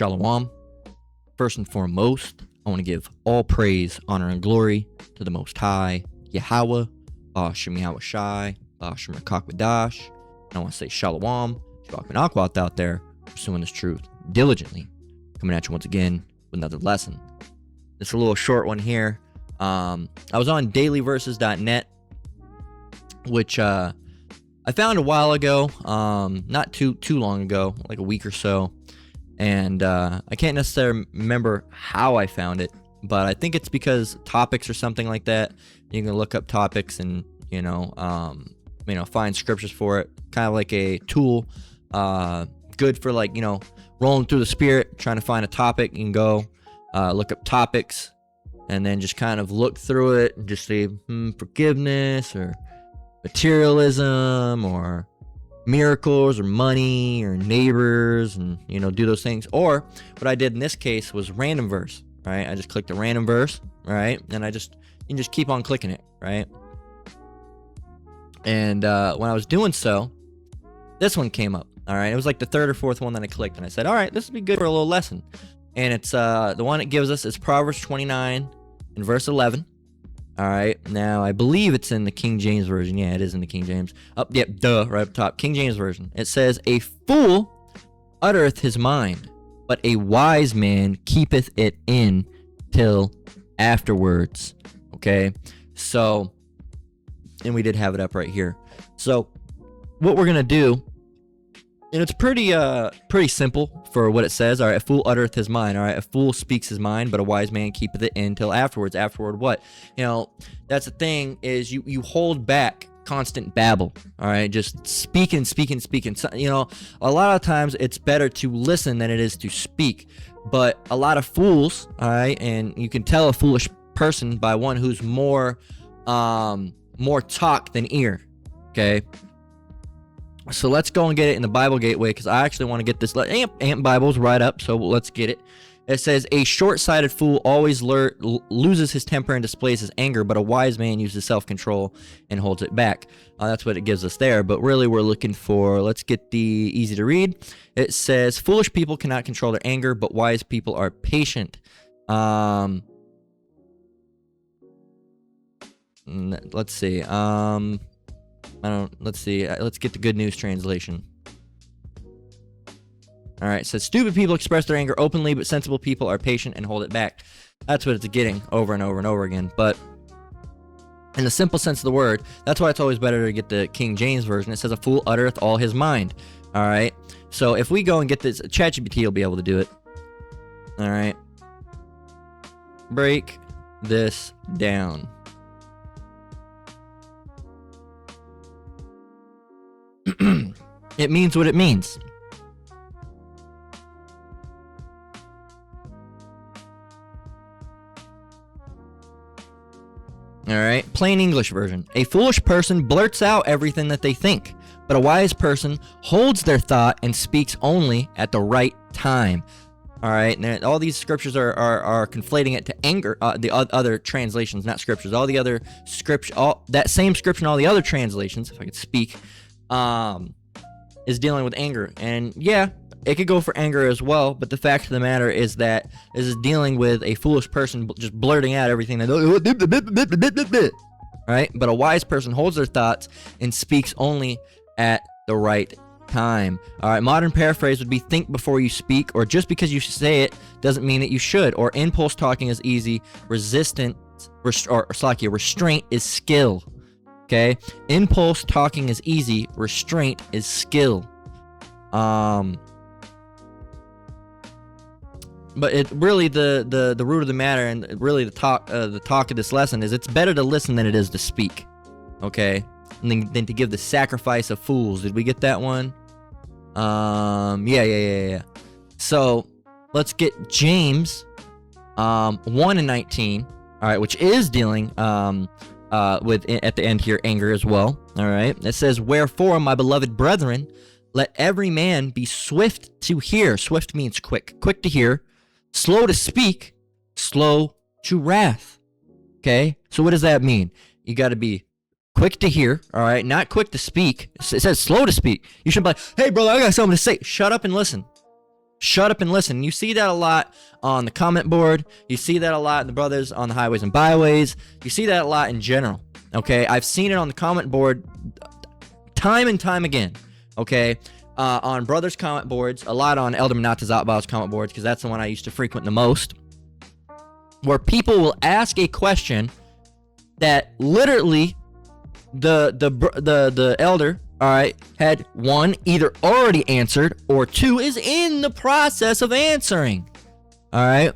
Shalom. First and foremost, I want to give all praise, honor, and glory to the Most High, Yahweh, Bashem Yahweh Shai, Bashem Rakakbadash. And I want to say Shalom, Shabbat Menakwat out there, pursuing this truth diligently. Coming at you once again with another lesson. It's a little short one here. I was on dailyverses.net, which I found a while ago, not too long ago, like a week or so. And I can't necessarily remember how I found it, but I think it's because topics or something like that. You can look up topics and find scriptures for it. Kind of like a tool, good for like rolling through the spirit, trying to find a topic. You can go look up topics, and then just kind of look through it and just say forgiveness or materialism or miracles or money or neighbors, and do those things. Or what I did in this case was random verse, right? I just clicked a random verse, right? And you can just keep on clicking it, right? And when I was doing so, this one came up. All right, it was like the third or fourth one that I clicked, and I said, all right, this would be good for a little lesson. And it's the one it gives us is Proverbs 29 and verse 11. All right, now I believe it's in the King James Version. Yeah, it is in the King James. Right up top, King James Version. It says, "A fool uttereth his mind, but a wise man keepeth it in till afterwards." Okay, so, and we did have it up right here. So, what we're gonna do, and it's pretty simple for what it says. All right, a fool uttereth his mind. All right, a fool speaks his mind, but a wise man keepeth it in till afterwards. Afterward, what? That's the thing, is you hold back constant babble. All right, just speaking. So, a lot of times it's better to listen than it is to speak. But a lot of fools, all right, and you can tell a foolish person by one who's more talk than ear. Okay. So let's go and get it in the Bible Gateway, because I actually want to get this. Amp Bible's right up, so let's get it. It says, "A short-sighted fool always loses his temper and displays his anger, but a wise man uses self-control and holds it back." That's what it gives us there, but really we're looking for, let's get the easy to read. It says, "Foolish people cannot control their anger, but wise people are patient." Let's see. Let's see. Let's get the Good News translation. All right. It says, "Stupid people express their anger openly, but sensible people are patient and hold it back." That's what it's getting over and over and over again. But in the simple sense of the word, that's why it's always better to get the King James Version. It says, "A fool uttereth all his mind." All right. So if we go and get this, ChatGPT will be able to do it. All right. Break this down. It means what it means. All right, plain English version. "A foolish person blurts out everything that they think, but a wise person holds their thought and speaks only at the right time." All right, now all these scriptures are conflating it to anger. The other translations, not scriptures, all the other scripture, that same scripture and all the other translations, if I could speak, is dealing with anger. And yeah, it could go for anger as well, but the fact of the matter is that this is dealing with a foolish person just blurting out everything that, right? But a wise person holds their thoughts and speaks only at the right time. All right, modern paraphrase would be, "Think before you speak," or "Just because you say it doesn't mean that you should," or "Impulse talking is easy, restraint is skill." Okay, impulse talking is easy, restraint is skill. But it really, the root of the matter, and really the talk of this lesson is, it's better to listen than it is to speak. Okay, and than to give the sacrifice of fools. Did we get that one? Yeah. So let's get James 1:19. All right, which is dealing with, at the end here, anger as well. All right, it says, "Wherefore, my beloved brethren, let every man be swift to hear." Swift means quick to hear, slow to speak, slow to wrath. Okay, so what does that mean? You got to be quick to hear, all right, not quick to speak. It says slow to speak. You should be like, "Hey, brother, I got something to say." Shut up and listen. Shut up and listen. You see that a lot on the comment board. You see that a lot in the brothers on the highways and byways. You see that a lot in general. Okay, I've seen it on the comment board time and time again. Okay, on brothers comment boards, a lot on Elder Manatazatbau's comment boards, because that's the one I used to frequent the most, where people will ask a question that literally the elder, all right, had one, either already answered, or two, is in the process of answering. All right,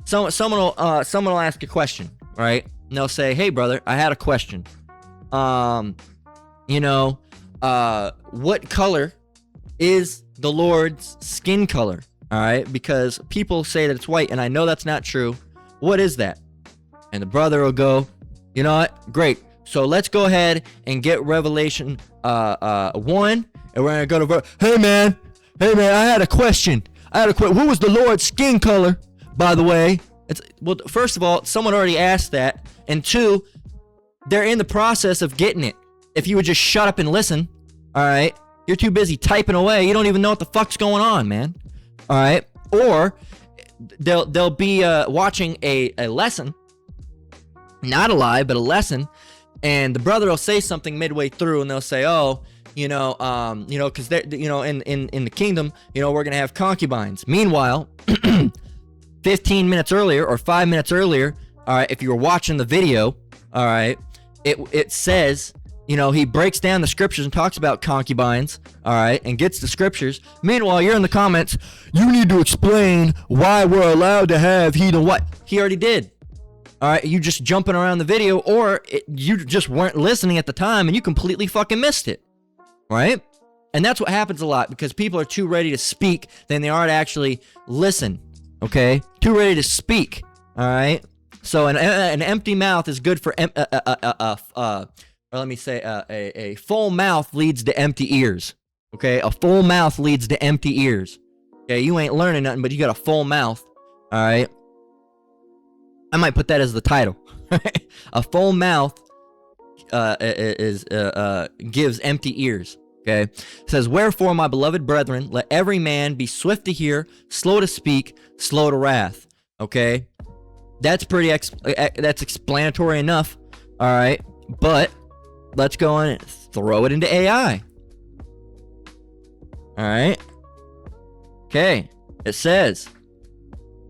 someone will ask a question, right? And they'll say, "Hey, brother, I had a question. What color is the Lord's skin color?" All right, because people say that it's white, and I know that's not true. What is that? And the brother will go, "You know what? Great. So let's go ahead and get Revelation 1, and we're gonna go to hey man, I had a question. What was the Lord's skin color, by the way?" Well, first of all, someone already asked that, and two, they're in the process of getting it. If you would just shut up and listen, all right? You're too busy typing away. You don't even know what the fuck's going on, man. All right? Or they'll be watching a lesson, not a live, but a lesson, and the brother will say something midway through, and they'll say, "Oh, because they're, in the kingdom, we're gonna have concubines." Meanwhile, 15 minutes earlier or 5 minutes earlier, all right, if you were watching the video, all right, it says, he breaks down the scriptures and talks about concubines, all right, and gets the scriptures. Meanwhile, you're in the comments, "You need to explain why we're allowed to have heathen what?" He already did. All right, you just jumping around the video, or you just weren't listening at the time and you completely fucking missed it, right? And that's what happens a lot, because people are too ready to speak than they are to actually listen, okay? Too ready to speak, all right? So an empty mouth is good for, a full mouth leads to empty ears, okay? A full mouth leads to empty ears, okay? You ain't learning nothing, but you got a full mouth, all right? I might put that as the title. A full mouth gives empty ears. Okay, it says, "Wherefore, my beloved brethren, let every man be swift to hear, slow to speak, slow to wrath." Okay, that's pretty that's explanatory enough. All right, but let's go and throw it into AI. All right. Okay, it says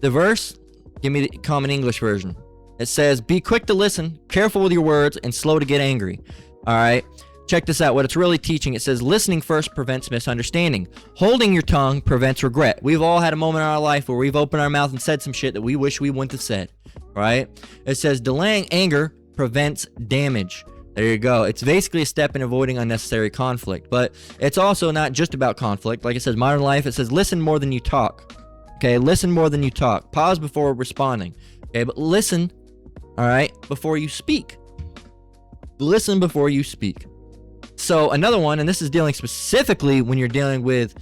the verse. Give me the Common English version. It says, "Be quick to listen, careful with your words, and slow to get angry." All right. Check this out. What it's really teaching, it says, listening first prevents misunderstanding. Holding your tongue prevents regret. We've all had a moment in our life where we've opened our mouth and said some shit that we wish we wouldn't have said. Right? It says, delaying anger prevents damage. There you go. It's basically a step in avoiding unnecessary conflict. But it's also not just about conflict. Like it says, modern life, it says, listen more than you talk. Okay, listen more than you talk. Pause before responding. Okay, but listen, all right, before you speak. Listen before you speak. So another one, and this is dealing specifically when you're dealing with,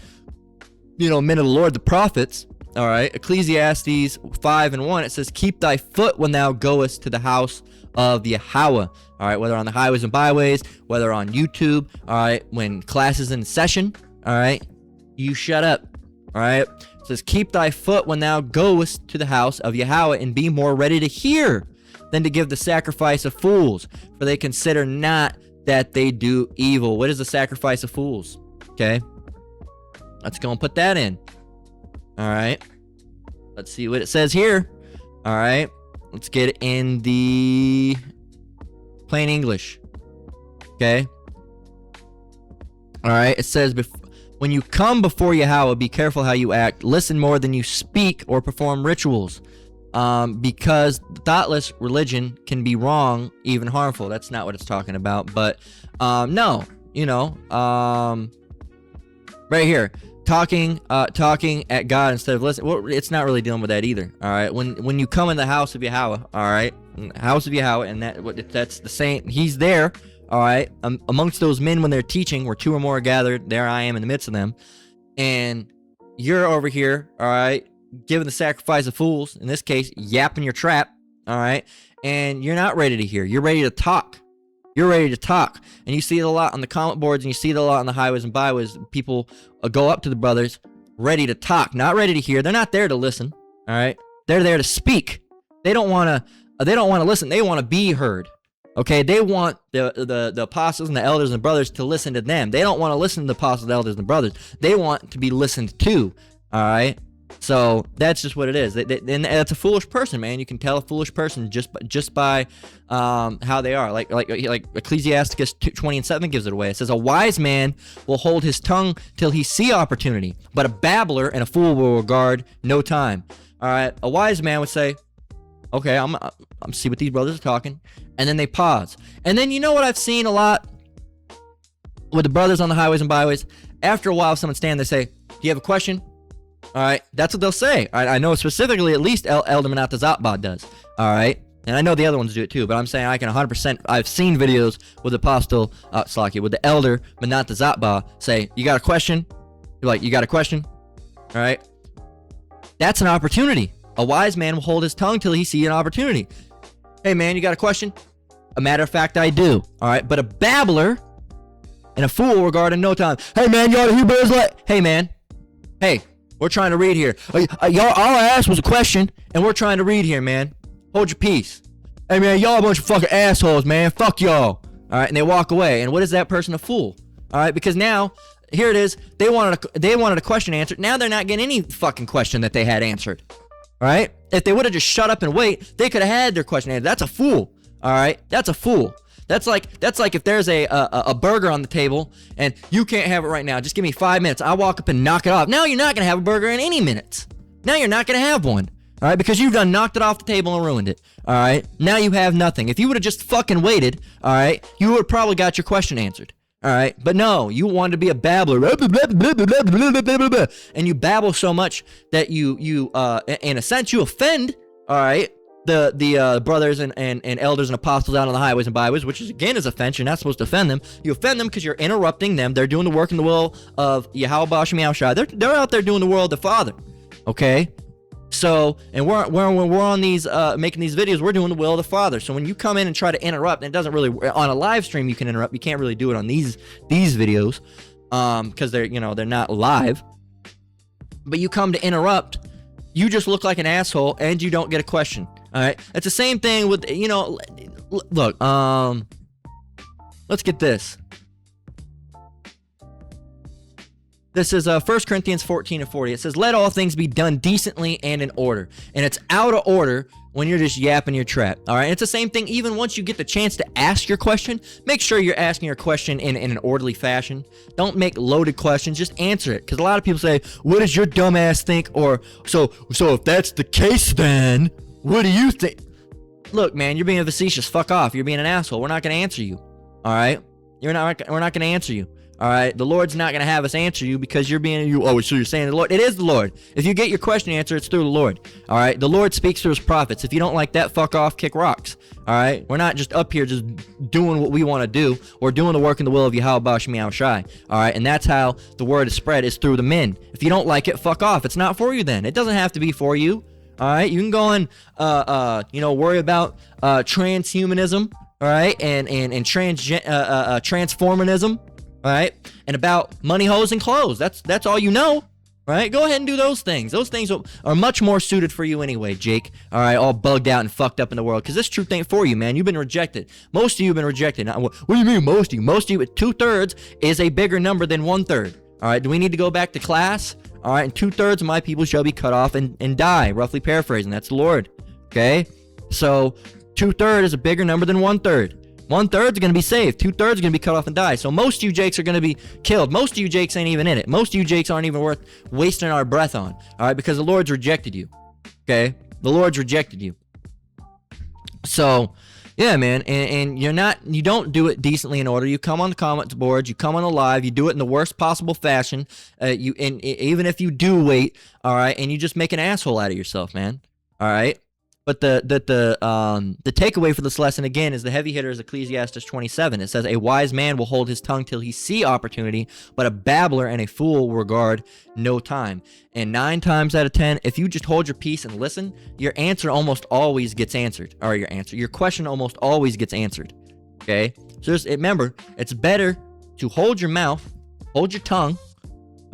men of the Lord, the prophets, all right, Ecclesiastes 5:1, it says, "Keep thy foot when thou goest to the house of Yahweh." All right, whether on the highways and byways, whether on YouTube, all right, when class is in session, all right, you shut up, all right. It says, "Keep thy foot when thou goest to the house of Yahweh, and be more ready to hear than to give the sacrifice of fools, for they consider not that they do evil." What is the sacrifice of fools? Okay, let's go and put that in. All right, let's see what it says here. All right, let's get it in the plain English. Okay, all right, it says, "When you come before Yahweh, be careful how you act. Listen more than you speak or perform rituals, because thoughtless religion can be wrong, even harmful." That's not what it's talking about, but no, right here, talking at God instead of listening. Well, it's not really dealing with that either. All right, when you come in the house of Yahweh, all right, house of Yahweh, and that's the same. He's there. All right, amongst those men when they're teaching, where two or more are gathered, there I am in the midst of them, and you're over here, all right, giving the sacrifice of fools, in this case, yapping your trap, all right, and you're not ready to hear. You're ready to talk. You're ready to talk, and you see it a lot on the comment boards, and you see it a lot on the highways and byways. People go up to the brothers, ready to talk, not ready to hear. They're not there to listen. All right, they're there to speak. They don't want to listen. They want to be heard. Okay, they want the apostles and the elders and brothers to listen to them. They don't want to listen to the apostles, elders, and brothers. They want to be listened to. All right, so that's just what it is. And that's a foolish person, man. You can tell a foolish person just by how they are. Like Ecclesiasticus 20:7 gives it away. It says, "A wise man will hold his tongue till he see opportunity, but a babbler and a fool will regard no time." All right, a wise man would say, "Okay, I'm see what these brothers are talking," and then they pause. And then you know what I've seen a lot with the brothers on the highways and byways? After a while, someone stand, they say, "Do you have a question?" All right, that's what they'll say. All right, I know specifically at least Elder Manata Zatba does. All right, and I know the other ones do it too, but I'm saying I can 100%. I've seen videos with the Apostle with the Elder Manata Zatba say, "You got a question?" You're like, "You got a question?" All right, that's an opportunity. A wise man will hold his tongue till he see an opportunity. "Hey man, you got a question?" "A matter of fact, I do." All right, but a babbler and a fool will regard in no time. "Hey man, y'all the Hebrews like, hey man, hey, we're trying to read here. Y'all, all I asked was a question, and we're trying to read here, man. Hold your peace. Hey man, y'all a bunch of fucking assholes, man. Fuck y'all." All right, and they walk away. And what is that person a fool? All right, because now here it is. They wanted a question answered. Now they're not getting any fucking question that they had answered. All right, if they would have just shut up and wait, they could have had their question answered. That's a fool. All right, that's a fool. That's like if there's a burger on the table and you can't have it right now. Just give me 5 minutes. I walk up and knock it off. Now you're not gonna have a burger in any minutes. Now you're not gonna have one. All right, because you've done knocked it off the table and ruined it. All right, now you have nothing. If you would have just fucking waited, all right, you would have probably got your question answered. All right, but no, you wanted to be a babbler, and you babble so much that you in a sense you offend, all right, the brothers and elders and apostles out on the highways and byways, which is again is offense. You're not supposed to offend them. You offend them because you're interrupting them. They're doing the work in the will of Yahweh Bashem Yahushua. They're out there doing the will of the Father. Okay. So, and when we're on these making these videos, we're doing the will of the Father. So when you come in and try to interrupt, and it doesn't really on a live stream you can interrupt. You can't really do it on these videos because they're not live. But you come to interrupt, you just look like an asshole and you don't get a question. All right, it's the same thing with look. Let's get this. This is 1 Corinthians 14:40. It says, "Let all things be done decently and in order." And it's out of order when you're just yapping your trap. All right. It's the same thing. Even once you get the chance to ask your question, make sure you're asking your question in an orderly fashion. Don't make loaded questions. Just answer it. Because a lot of people say, "What does your dumb ass think?" Or so if that's the case, then what do you think? Look, man, you're being facetious. Fuck off. You're being an asshole. We're not going to answer you. All right. We're not going to answer you. All right, the Lord's not going to have us answer you because you're being oh, so you're saying the Lord. It is the Lord. If you get your question answered, it's through the Lord. All right, the Lord speaks through his prophets. If you don't like that, fuck off, kick rocks. All right, we're not just up here just doing what we want to do. We're doing the work in the will of Yahweh Bashem Yahushua. All right, and that's how the word is spread, is through the men. If you don't like it, fuck off. It's not for you then. It doesn't have to be for you. All right, you can go and worry about transhumanism. All right, and transformism. All right, and about money, hoes, and clothes. That's all you know. All right, go ahead and do those things. Those things are much more suited for you anyway, Jake. All right, all bugged out and fucked up in the world, because this truth ain't for you, man. You've been rejected. Most of you have been rejected. Now, what do you mean most of you? Most of you, 2/3 is a bigger number than 1/3. All right, do we need to go back to class? All right, and 2/3 of my people shall be cut off and die, roughly paraphrasing. That's the Lord. Okay, so 2/3 is a bigger number than 1/3. 1/3 is going to be saved. 2/3 is going to be cut off and die. So most of you Jakes are going to be killed. Most of you Jakes ain't even in it. Most of you Jakes aren't even worth wasting our breath on. All right, because the Lord's rejected you. Okay, the Lord's rejected you. So, yeah, man, and you don't do it decently in order. You come on the comments boards, you come on the live, you do it in the worst possible fashion. Even if you do wait, all right, and you just make an asshole out of yourself, man. All right. But the takeaway for this lesson, again, is the heavy hitter is Ecclesiastes 27. It says, "A wise man will hold his tongue till he see opportunity, but a babbler and a fool will regard no time." And 9 times out of 10, if you just hold your peace and listen, your answer almost always gets answered. Or your question almost always gets answered. Okay? So just remember, it's better to hold your mouth, hold your tongue,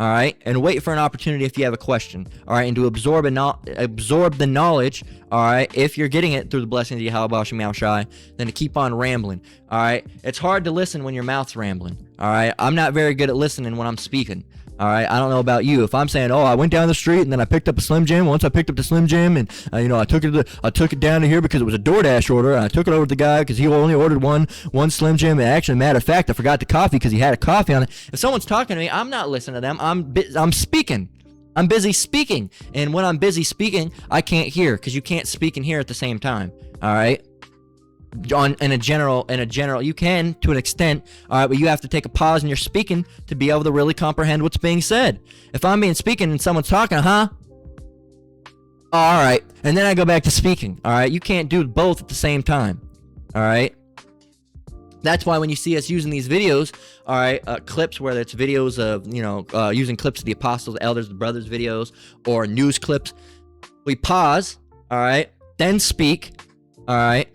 all right, and wait for an opportunity if you have a question, all right, and to absorb the knowledge, all right, if you're getting it through the blessings of Yahweh Hashem Shai, then to keep on rambling, all right. It's hard to listen when your mouth's rambling, all right. I'm not very good at listening when I'm speaking, all right. I don't know about you. If I'm saying, oh, I went down the street and then I picked up a Slim Jim. Once I picked up the Slim Jim and I took it down to here because it was a DoorDash order, and I took it over to the guy because he only ordered one Slim Jim. And actually, matter of fact, I forgot the coffee because he had a coffee on it. If someone's talking to me, I'm not listening to them. I'm speaking. I'm busy speaking, and when I'm busy speaking, I can't hear because you can't speak and hear at the same time. All right. In a general, you can to an extent, all right, but you have to take a pause in your speaking to be able to really comprehend what's being said. If I'm being speaking and someone's talking, all right, and then I go back to speaking, all right, you can't do both at the same time, all right. That's why when you see us using these videos, all right, clips, whether it's videos of, using clips of the apostles, the elders, the brothers videos, or news clips, we pause, all right, then speak, all right.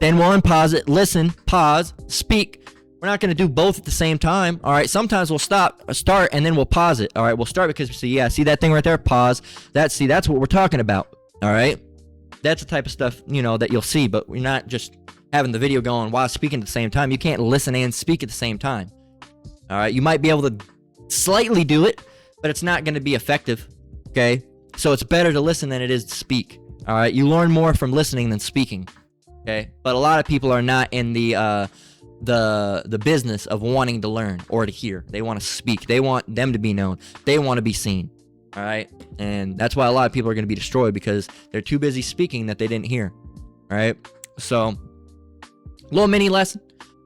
Then we'll unpause it, listen, pause, speak. We're not going to do both at the same time, all right? Sometimes we'll start, and then we'll pause it, all right? We'll start because, see that thing right there? Pause. That's what we're talking about, all right? That's the type of stuff, that you'll see, but we're not just having the video going while speaking at the same time. You can't listen and speak at the same time, all right? You might be able to slightly do it, but it's not going to be effective, okay? So it's better to listen than it is to speak, all right? You learn more from listening than speaking. Okay, but a lot of people are not in the business of wanting to learn or to hear. They want to speak. They want them to be known. They want to be seen. All right, and that's why a lot of people are going to be destroyed because they're too busy speaking that they didn't hear. All right, so little mini lesson.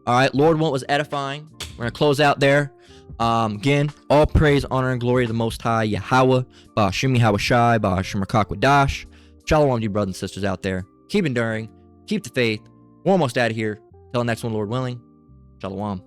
All right, Lord was edifying. We're gonna close out there. Again, all praise, honor, and glory to the Most High Yahweh. Ba'ashem Yahweh Shai, Ba'ashem Rakakwadash. Shalom to you brothers and sisters out there. Keep enduring. Keep the faith. We're almost out of here. Till the next one, Lord willing. Shalom.